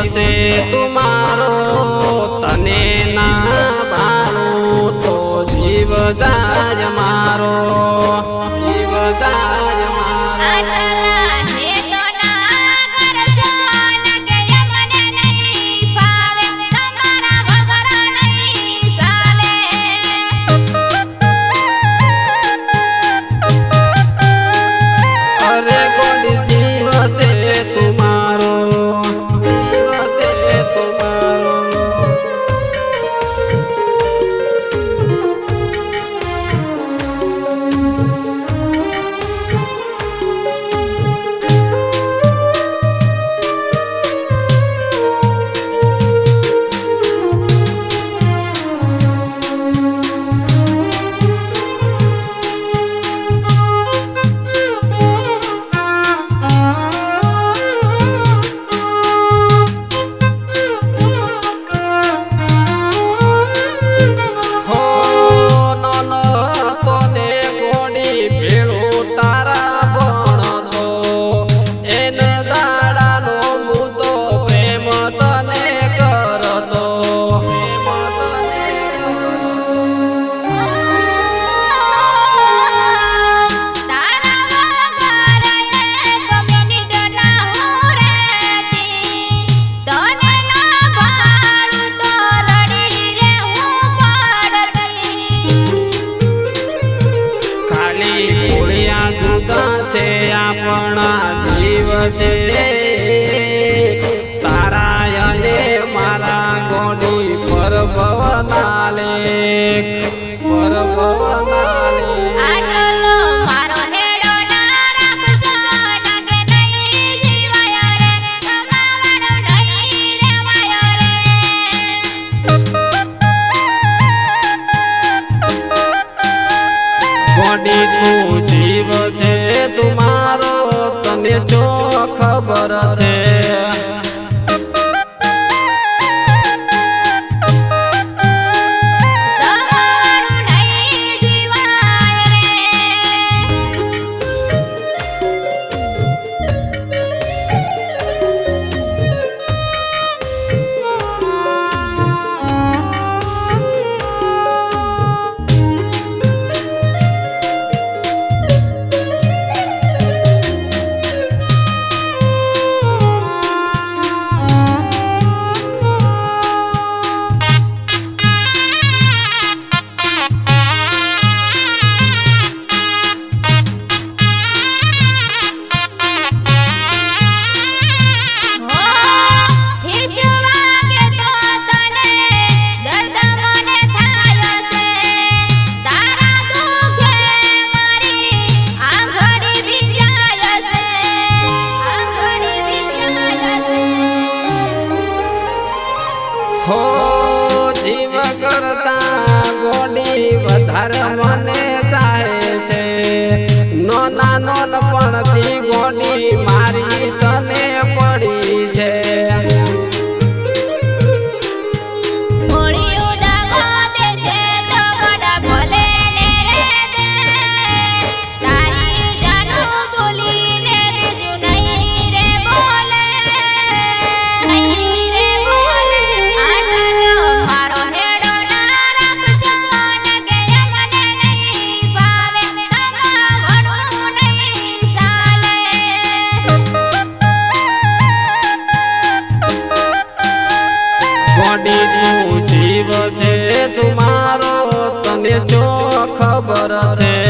से तुम्हारो तने ना भाड़ू तो जीव जाय मारो जीव जाय मारो अरे गोडी जीव से तुम्हारो जीव से तुम्हारो अपना जीव छे तारा अने मारा गोडी पर भवना लेख पर भवना गोडी तू जीव से तुम्हारो तने जो खबर छे हो जीव करता गोडी वधार मने चाहे छे नोना नोन पणती गोडी मारी तने पड़ी छे गोडी तू जीव से तुम्हारो तने जो खबर छे।